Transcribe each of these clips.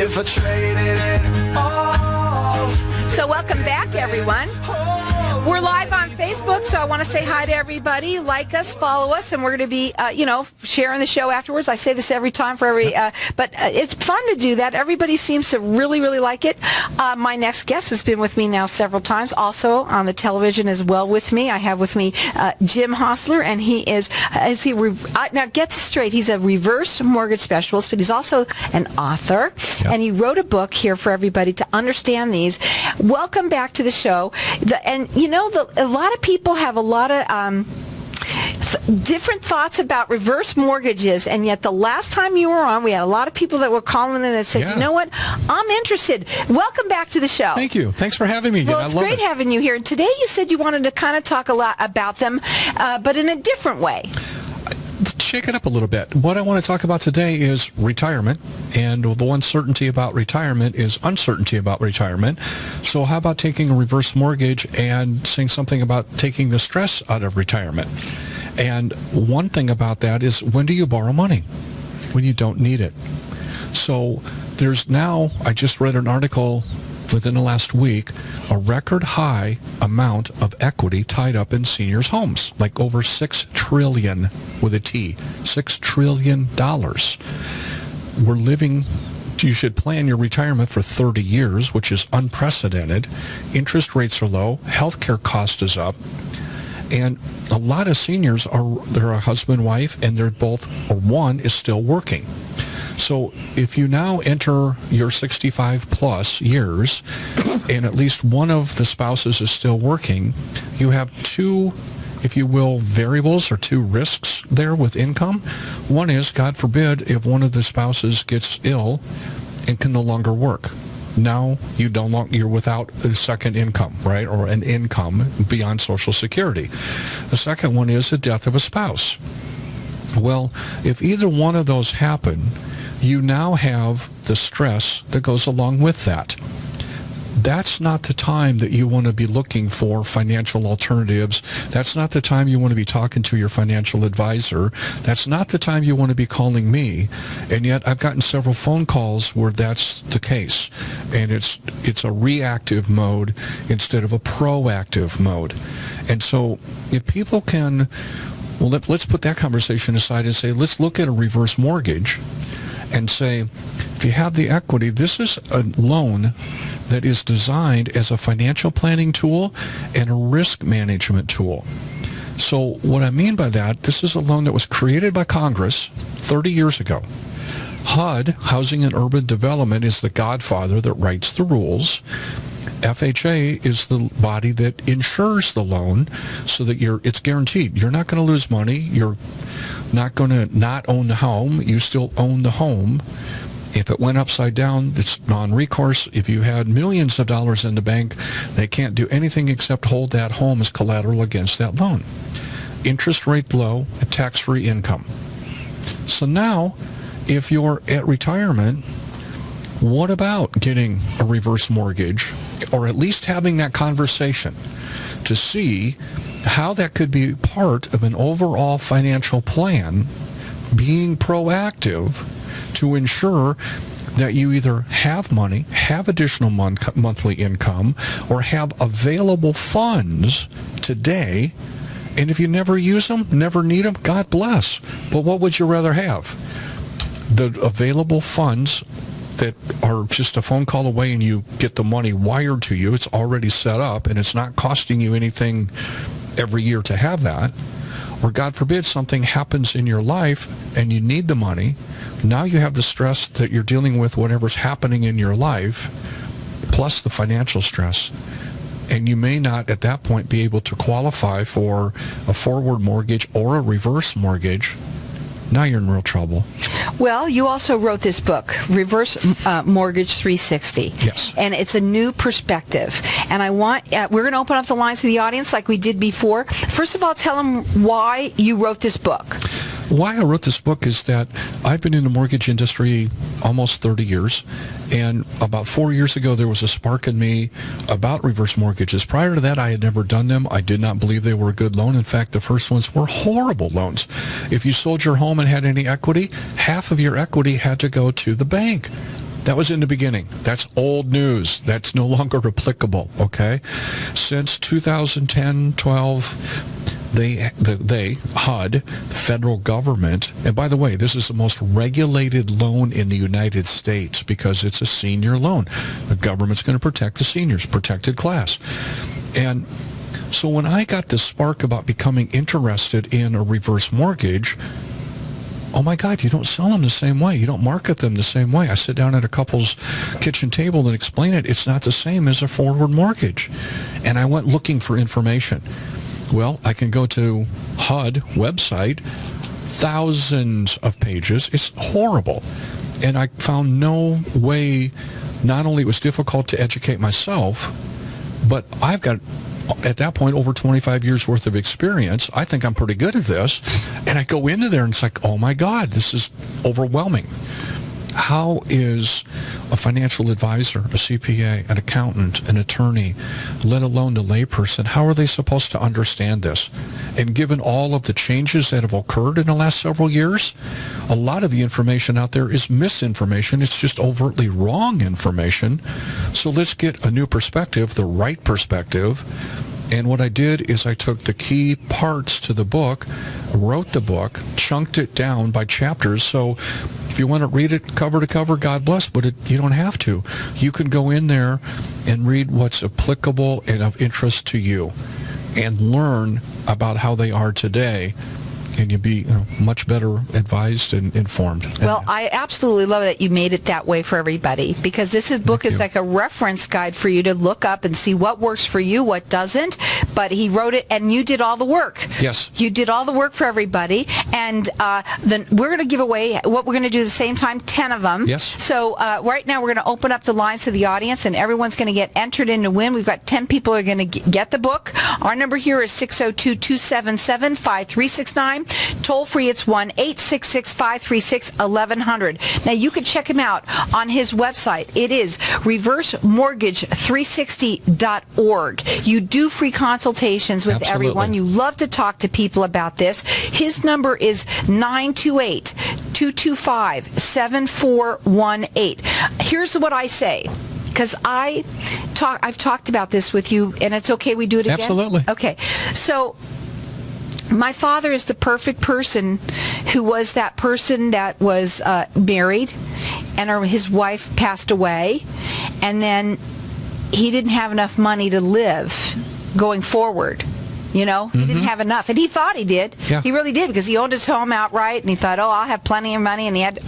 if I traded it all. So welcome back, everyone. We're live on Facebook, so I want to say hi to everybody. Like us, follow us, and we're going to be, sharing the show afterwards. I say this every time but it's fun to do that. Everybody seems to really, really like it. My next guest has been with me now several times, also on the television as well with me. I have with me Jim Hosler, and he is, now get this straight, he's a reverse mortgage specialist, but he's also an author, and he wrote a book here for everybody to understand these. Welcome back to the show. A lot of people have a lot of different thoughts about reverse mortgages, and yet the last time you were on, we had a lot of people that were calling in that said, you know what, I'm interested. Welcome back to the show. Thank you. Thanks for having me again. Well, it's great having you here. And today you said you wanted to kind of talk a lot about them, but in a different way. Shake it up a little bit. What I want to talk about today is retirement, and the uncertainty about retirement is uncertainty about retirement. So how about taking a reverse mortgage and saying something about taking the stress out of retirement? And one thing about that is, when do you borrow money? When you don't need it. So there's now, I just read an article within the last week, a record high amount of equity tied up in seniors' homes, like over $6 trillion with a T, $6 trillion. You should plan your retirement for 30 years, which is unprecedented. Interest rates are low, healthcare cost is up, and a lot of seniors they're a husband, wife, and they're both, or one is still working. So if you now enter your 65 plus years and at least one of the spouses is still working, you have two, if you will, variables or two risks there with income. One is, God forbid, if one of the spouses gets ill and can no longer work. Now you're without a second income, right, or an income beyond Social Security. The second one is the death of a spouse. Well, if either one of those happen, you now have the stress that goes along with that. That's not the time that you want to be looking for financial alternatives. That's not the time you want to be talking to your financial advisor. That's not the time you want to be calling me. And yet I've gotten several phone calls where that's the case. And it's a reactive mode instead of a proactive mode. And so if people can, well, let's put that conversation aside and say, let's look at a reverse mortgage and say, if you have the equity, this is a loan that is designed as a financial planning tool and a risk management tool. So what I mean by that, this is a loan that was created by Congress 30 years ago. HUD, Housing and Urban Development, is the godfather that writes the rules. FHA is the body that insures the loan so that it's guaranteed. You're not going to lose money. You're not going to not own the home. You still own the home. If it went upside down, it's non-recourse. If you had millions of dollars in the bank, they can't do anything except hold that home as collateral against that loan. Interest rate low, a tax-free income. So now, if you're at retirement, what about getting a reverse mortgage, or at least having that conversation to see how that could be part of an overall financial plan, being proactive to ensure that you either have money, have additional monthly income, or have available funds today. And if you never use them, never need them, God bless. But what would you rather have? The available funds that are just a phone call away and you get the money wired to you. It's already set up and it's not costing you anything every year to have that. Or God forbid something happens in your life and you need the money. Now you have the stress that you're dealing with whatever's happening in your life, plus the financial stress. And you may not at that point be able to qualify for a forward mortgage or a reverse mortgage. Now you're in real trouble. Well, you also wrote this book, Reverse Mortgage 360. Yes. And it's a new perspective. And we're going to open up the lines to the audience like we did before. First of all, tell them why you wrote this book. Why I wrote this book is that I've been in the mortgage industry almost 30 years, and about 4 years ago there was a spark in me about reverse mortgages. Prior to that, I had never done them. I did not believe they were a good loan. In fact, the first ones were horrible loans. If you sold your home and had any equity, half of your equity had to go to the bank. That was in the beginning. That's old news. That's no longer applicable, okay? Since 2010, 12, HUD, federal government, and by the way, this is the most regulated loan in the United States because it's a senior loan. The government's going to protect the seniors, protected class. And so when I got this spark about becoming interested in a reverse mortgage, oh my God, you don't sell them the same way. You don't market them the same way. I sit down at a couple's kitchen table and explain it. It's not the same as a forward mortgage. And I went looking for information. Well, I can go to HUD website, thousands of pages. It's horrible. And I found no way, not only it was difficult to educate myself, but I've got, at that point, over 25 years worth of experience. I think I'm pretty good at this. And I go into there and it's like, oh my God, this is overwhelming. How is a financial advisor, a CPA, an accountant, an attorney, let alone the layperson, how are they supposed to understand this? And given all of the changes that have occurred in the last several years, a lot of the information out there is misinformation. It's just overtly wrong information. So let's get a new perspective, the right perspective. And what I did is I took the key parts to the book, wrote the book, chunked it down by chapters. So if you want to read it cover to cover, God bless, but you don't have to. You can go in there and read what's applicable and of interest to you and learn about how they are today. And you'll be much better advised and informed. Well, I absolutely love that you made it that way for everybody, because this book is like a reference guide for you to look up and see what works for you, what doesn't. But he wrote it, and you did all the work. Yes. You did all the work for everybody. And then we're going to give away, what we're going to do at the same time, 10 of them. Yes. So right now we're going to open up the lines to the audience, and everyone's going to get entered in to win. We've got 10 people who are going to get the book. Our number here is 602-277-5369. Toll free, it's 1-866-536-1100. Now, you can check him out on his website. It is reversemortgage360.org. You do free consultations with Absolutely. everyone. You love to talk to people about this. His number is 928-225-7418. Here's what I say, because I've talked about this with you, and it's okay we do it again? Absolutely. Okay. So my father is the perfect person who was that person that was married, and his wife passed away, and then he didn't have enough money to live going forward. He didn't have enough. And he thought he did. Yeah. He really did, because he owned his home outright, and he thought, I'll have plenty of money, and he had,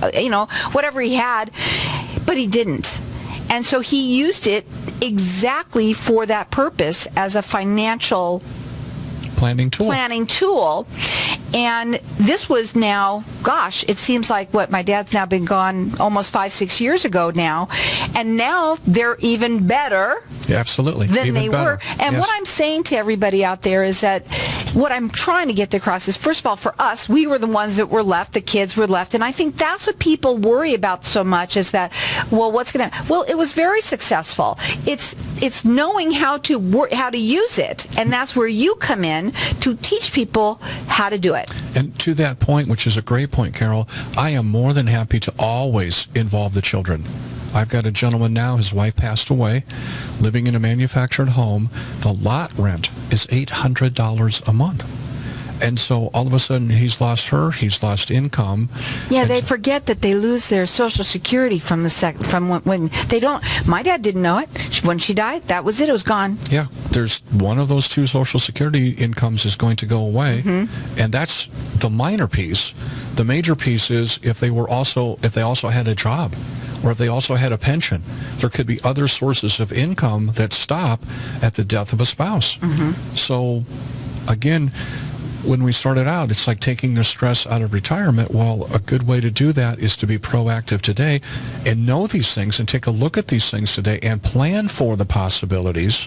whatever he had. But he didn't. And so he used it exactly for that purpose, as a financial planning tool. And this was now, gosh, it seems like my dad's now been gone almost 5-6 years ago now, and now they're even better. Yeah, absolutely. Than even they better. were. And yes. what I'm saying to everybody out there is that what I'm trying to get across is, first of all, for us, we were the ones that were left, the kids were left, and I think that's what people worry about so much, is that, it was very successful. It's knowing how to use it, and that's where you come in to teach people how to do it. And to that point, which is a great point, Carol, I am more than happy to always involve the children. I've got a gentleman now, his wife passed away, living in a manufactured home. The lot rent is $800 a month. And so all of a sudden he's lost he's lost income. Yeah, they forget that they lose their Social Security from when they don't. My dad didn't know it. When she died, that was it. It was gone. Yeah, there's one of those two Social Security incomes is going to go away, and that's the minor piece. The major piece is if they also had a job, or if they also had a pension. There could be other sources of income that stop at the death of a spouse. So, again, when we started out, it's like taking the stress out of retirement. Well, a good way to do that is to be proactive today and know these things and take a look at these things today and plan for the possibilities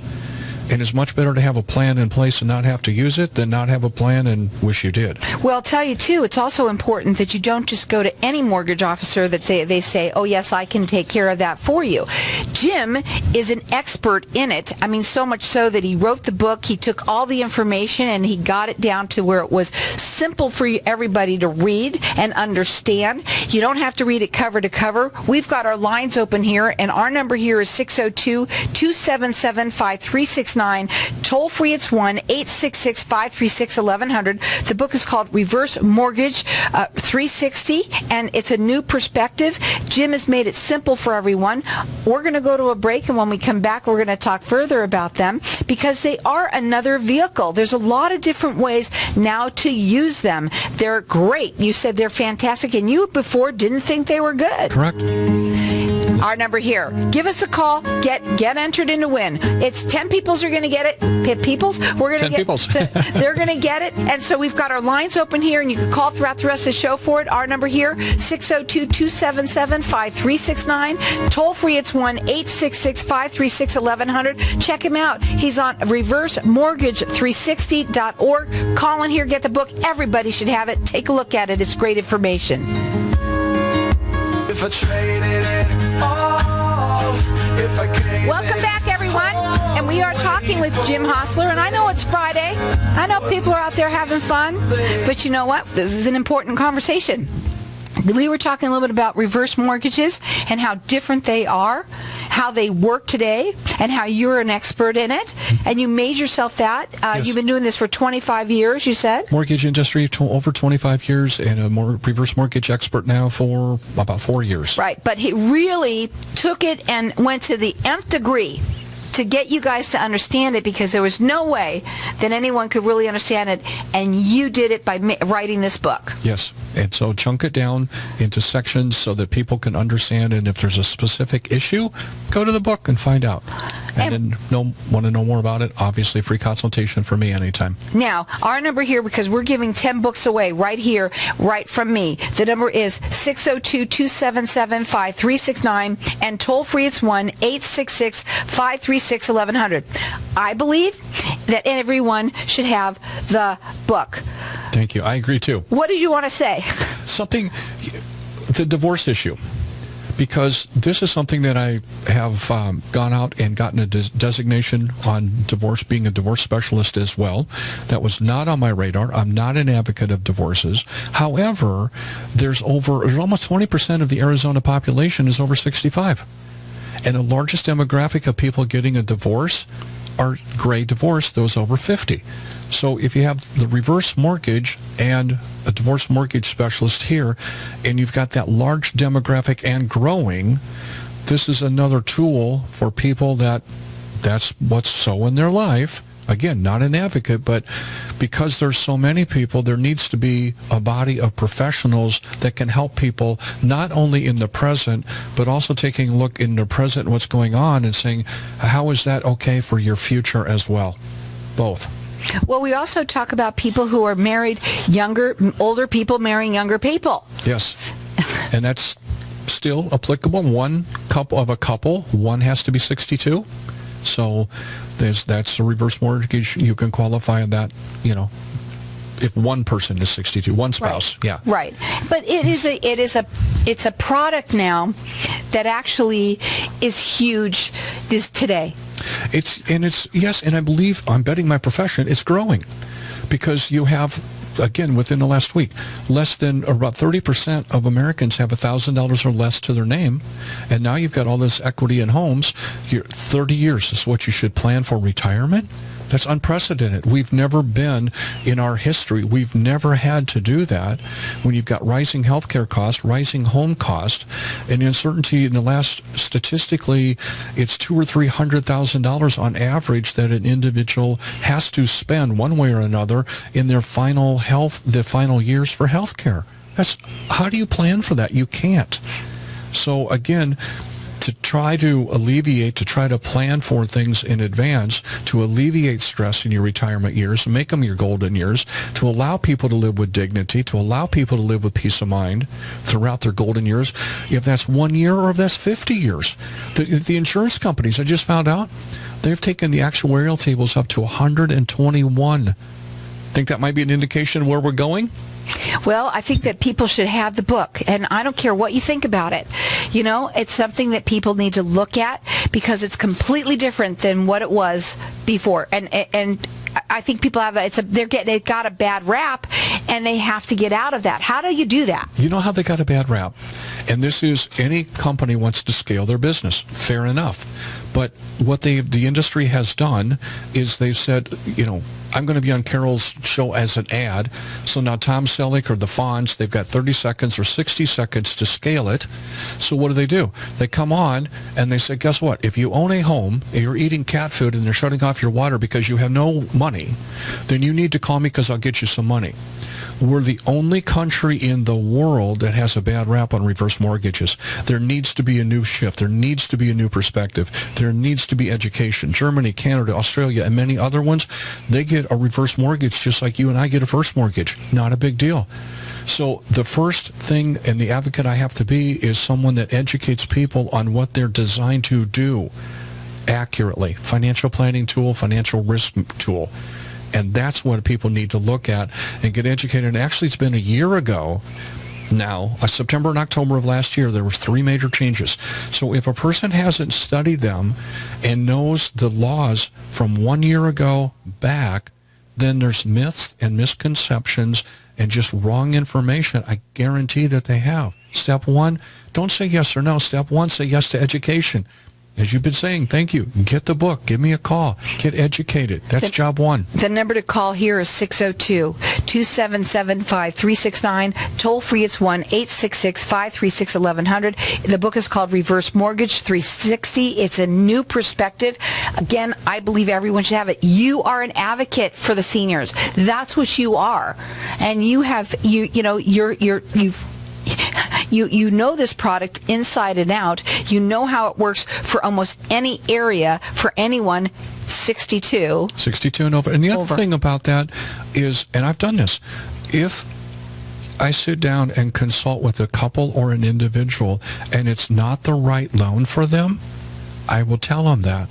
And it's much better to have a plan in place and not have to use it than not have a plan and wish you did. Well, I'll tell you, too, it's also important that you don't just go to any mortgage officer that they say, oh, yes, I can take care of that for you. Jim is an expert in it. I mean, so much so that he wrote the book. He took all the information and he got it down to where it was simple for everybody to read and understand. You don't have to read it cover to cover. We've got our lines open here, and our number here is 602-277-5369. Toll free, it's 1-866-536-1100. The book is called Reverse Mortgage 360, and it's a new perspective. Jim has made it simple for everyone. We're going to go to a break, and when we come back, we're going to talk further about them because they are another vehicle. There's a lot of different ways now to use them. They're great. You said they're fantastic, and you before didn't think they were good. Correct. Our number here. Give us a call. Get entered in to win. It's 10 peoples are going to get it. Peoples? We're going to 10 peoples. They're going to get it. And so we've got our lines open here, and you can call throughout the rest of the show for it. Our number here, 602-277-5369. Toll free, it's 1-866-536-1100. Check him out. He's on reversemortgage360.org. Call in here, get the book. Everybody should have it. Take a look at it. It's great information. If I traded it all, if I gave Welcome it back, everyone. And we are talking with Jim Hosler. And I know it's Friday. I know people are out there having fun. But you know what? This is an important conversation. We were talking a little bit about reverse mortgages and how different they are, how they work today, and how you're an expert in it. And you made yourself that. Yes. You've been doing this for 25 years, you said? Mortgage industry, over 25 years, and a reverse mortgage expert now for about 4 years. Right. But he really took it and went to the nth degree to get you guys to understand it, because there was no way that anyone could really understand it, and you did it by writing this book. Yes, and so chunk it down into sections so that people can understand, and if there's a specific issue, go to the book and find out. And then want to know more about it, obviously free consultation for me anytime. Now, our number here, because we're giving 10 books away right here, right from me. The number is 602-277-5369, and toll free it's 1-866-536-1100. I believe that everyone should have the book. Thank you. I agree too. What did you want to say? Something, the divorce issue. Because this is something that I have gone out and gotten a designation on divorce, being a divorce specialist as well. That was not on my radar. I'm not an advocate of divorces. However, there's almost 20% of the Arizona population is over 65. And the largest demographic of people getting a divorce are gray divorce, those over 50. So if you have the reverse mortgage and a divorce mortgage specialist here, and you've got that large demographic and growing, this is another tool for people that's what's so in their life. Again, not an advocate, but because there's so many people, there needs to be a body of professionals that can help people not only in the present, but also taking a look in the present and what's going on and saying, how is that okay for your future as well? Both. Well, we also talk about people who are married, older people marrying younger people. Yes. And that's still applicable. One couple, one has to be 62. So that's a reverse mortgage. You can qualify that, if one person is 62, one spouse. Right. Yeah. Right. But it's a product now that actually is huge today. Yes, and I believe, I'm betting my profession, it's growing, because you have, again, within the last week, less than about 30% of Americans have $1,000 or less to their name, and now you've got all this equity in homes. 30 years is what you should plan for retirement. That's unprecedented. We've never been, in our history, we've never had to do that when you've got rising healthcare costs, rising home costs, and uncertainty in the last, statistically, it's $200,000 or $300,000 on average that an individual has to spend one way or another in their final years for healthcare. How do you plan for that? You can't. So again, to try to alleviate, to try to plan for things in advance, to alleviate stress in your retirement years, make them your golden years, to allow people to live with dignity, to allow people to live with peace of mind throughout their golden years, if that's 1 year or if that's 50 years. The insurance companies, I just found out, they've taken the actuarial tables up to 121. Think that might be an indication of where we're going? Well, I think that people should have the book, and I don't care what you think about it. You know, it's something that people need to look at because it's completely different than what it was before. And I think people have they got a bad rap, and they have to get out of that. How do you do that? You know how they got a bad rap? And this is, any company wants to scale their business. Fair enough. But what the industry has done is they've said, you know, I'm going to be on Carol's show as an ad. So now Tom Selleck or the Fonz, they've got 30 seconds or 60 seconds to scale it. So what do? They come on and they say, guess what? If you own a home, and you're eating cat food and they're shutting off your water because you have no money, then you need to call me because I'll get you some money. We're the only country in the world that has a bad rap on reverse mortgages. There needs to be a new shift. There needs to be a new perspective. There needs to be education. Germany, Canada, Australia, and many other ones, they get a reverse mortgage just like you and I get a first mortgage. Not a big deal. So the first thing and the advocate I have to be is someone that educates people on what they're designed to do accurately. Financial planning tool, financial risk tool. And that's what people need to look at and get educated. And actually, it's been a year ago now, September and October of last year, there was 3 major changes. So if a person hasn't studied them and knows the laws from 1 year ago back, then there's myths and misconceptions and just wrong information. I guarantee that they have. Step 1, don't say yes or no. Step 1, say yes to education. As you've been saying, thank you. Get the book. Give me a call. Get educated. That's job 1. The number to call here is 602-277-5369. Toll free, it's 1-866-536-1100. The book is called Reverse Mortgage 360. It's a new perspective. Again, I believe everyone should have it. You are an advocate for the seniors. That's what you are. And you have, you know this product inside and out. You know how it works for almost any area, for anyone 62 and over. And the other thing about that is, and I've done this, if I sit down and consult with a couple or an individual and it's not the right loan for them, I will tell them that.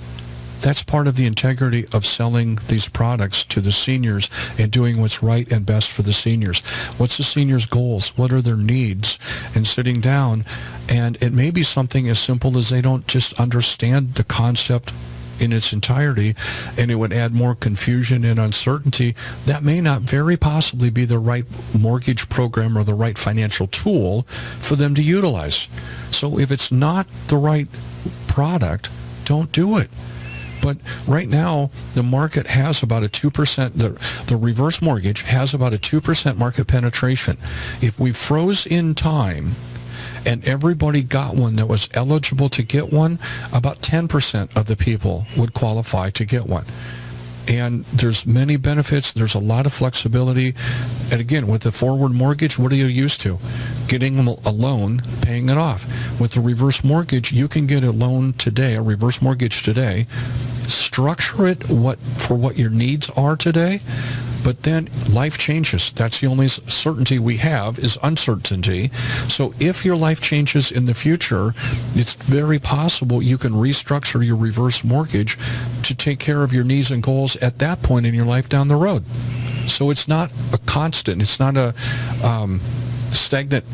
That's part of the integrity of selling these products to the seniors and doing what's right and best for the seniors. What's the seniors' goals? What are their needs? And sitting down, and it may be something as simple as they don't just understand the concept in its entirety, and it would add more confusion and uncertainty. That may not very possibly be the right mortgage program or the right financial tool for them to utilize. So if it's not the right product, don't do it. But right now, the market has about a 2%, the reverse mortgage has about a 2% market penetration. If we froze in time and everybody got one that was eligible to get one, about 10% of the people would qualify to get one. And there's many benefits. There's a lot of flexibility. And again, with the forward mortgage, what are you used to? Getting a loan, paying it off. With the reverse mortgage, you can get a loan today, a reverse mortgage today, structure it for what your needs are today, but then life changes. That's the only certainty we have is uncertainty. So if your life changes in the future, it's very possible you can restructure your reverse mortgage to take care of your needs and goals at that point in your life down the road. So it's not a constant. It's not a stagnant,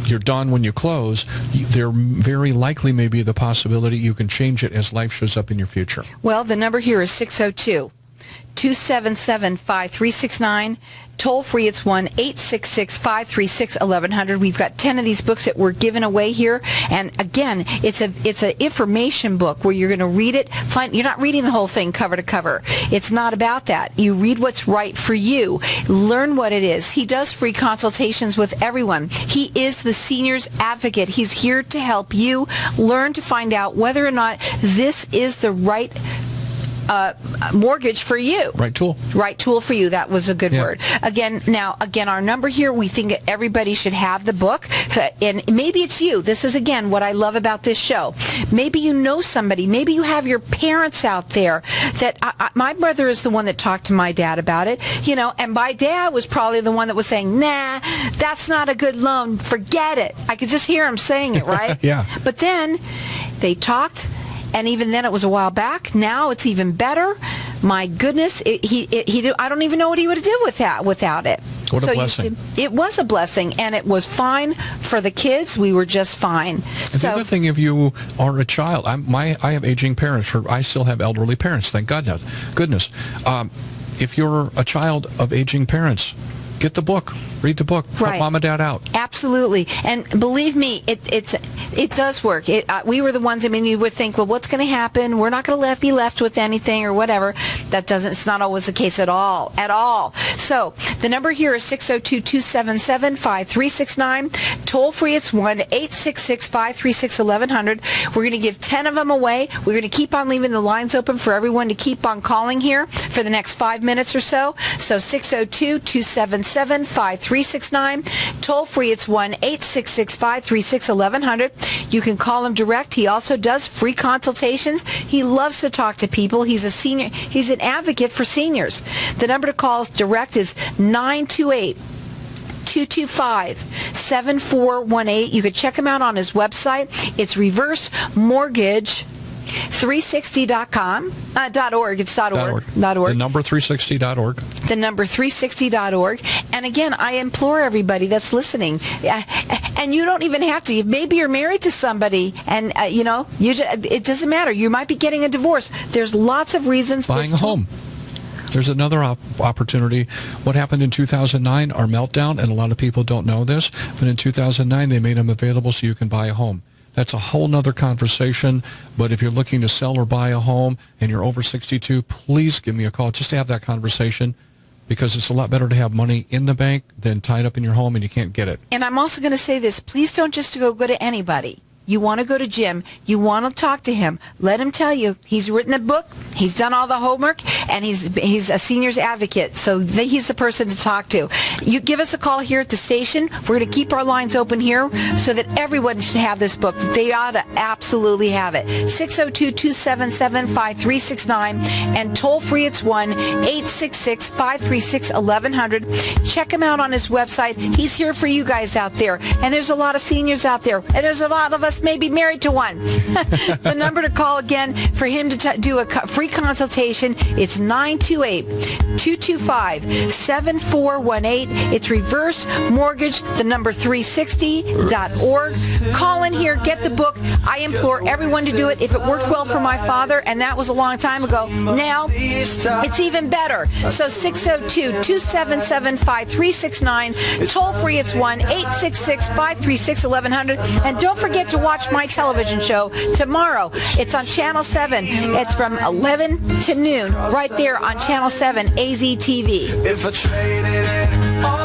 you're done when you close. There very likely may be the possibility you can change it as life shows up in your future. Well, the number here is 602-277-5369. Toll free, it's 1-866-536-1100. We've got 10 of these books that we're giving away here. And again, it's an information book where you're going to read it. You're not reading the whole thing cover to cover. It's not about that. You read what's right for you. Learn what it is. He does free consultations with everyone. He is the senior's advocate. He's here to help you learn to find out whether or not this is the right mortgage for you. Right tool. Right tool for you. That was a good Yeah. word. Again, our number here, we think that everybody should have the book. And maybe it's you. This is, again, what I love about this show. Maybe you know somebody. Maybe you have your parents out there that my brother is the one that talked to my dad about it, and my dad was probably the one that was saying, nah, that's not a good loan. Forget it. I could just hear him saying it, right? Yeah. But then they talked, and even then it was a while back. Now it's even better. My goodness, I don't even know what he would do without it. What a blessing. It was a blessing, and it was fine for the kids. We were just fine. And the other thing, if you are a child, I have aging parents. I still have elderly parents, thank goodness. If you're a child of aging parents, get the book. Read the book. Help Right. mom and dad out. Absolutely. And believe me, it does work. We were the ones, you would think, well, what's going to happen? We're not going to be left with anything or whatever. It's not always the case at all. So the number here is 602-277-5369. Toll free, it's 1-866-536-1100. We're going to give 10 of them away. We're going to keep on leaving the lines open for everyone to keep on calling here for the next 5 minutes or so. So 602-277-5369. Toll free, it's 1-866-536-1100. You can call him direct. He also does free consultations. He loves to talk to people. He's a senior. He's an advocate for seniors. The number to call direct is 928-225-7418. You could check him out on his website. It's reversemortgage360.com. .org. It's .org. The number 360.org. The number 360.org. And again, I implore everybody that's listening, and you don't even have to. Maybe you're married to somebody, and it doesn't matter. You might be getting a divorce. There's lots of reasons. Buying a home. There's another opportunity. What happened in 2009, our meltdown, and a lot of people don't know this, but in 2009 they made them available so you can buy a home. That's a whole nother conversation, but if you're looking to sell or buy a home and you're over 62, please give me a call just to have that conversation, because it's a lot better to have money in the bank than tied up in your home and you can't get it. And I'm also going to say this, please don't just go to anybody. You want to go to Jim. You want to talk to him. Let him tell you. He's written a book. He's done all the homework, and he's a seniors advocate. So he's the person to talk to. You give us a call here at the station. We're going to keep our lines open here so that everyone should have this book. They ought to absolutely have it. 602-277-5369, and toll free, it's 1-866-536-1100. Check him out on his website. He's here for you guys out there. And there's a lot of seniors out there. And there's a lot of us maybe married to one. The number to call again for him to do a free consultation, it's 928-225-7418. It's Reverse Mortgage, the number 360.org. Call in here, get the book. I implore everyone to do it. If it worked well for my father, and that was a long time ago, now it's even better. So 602-277-5369. Toll free, it's 1-866-536-1100. And don't forget to watch my television show tomorrow. It's on Channel 7. It's from 11 to noon, right there on Channel 7 AZTV. If I traded it all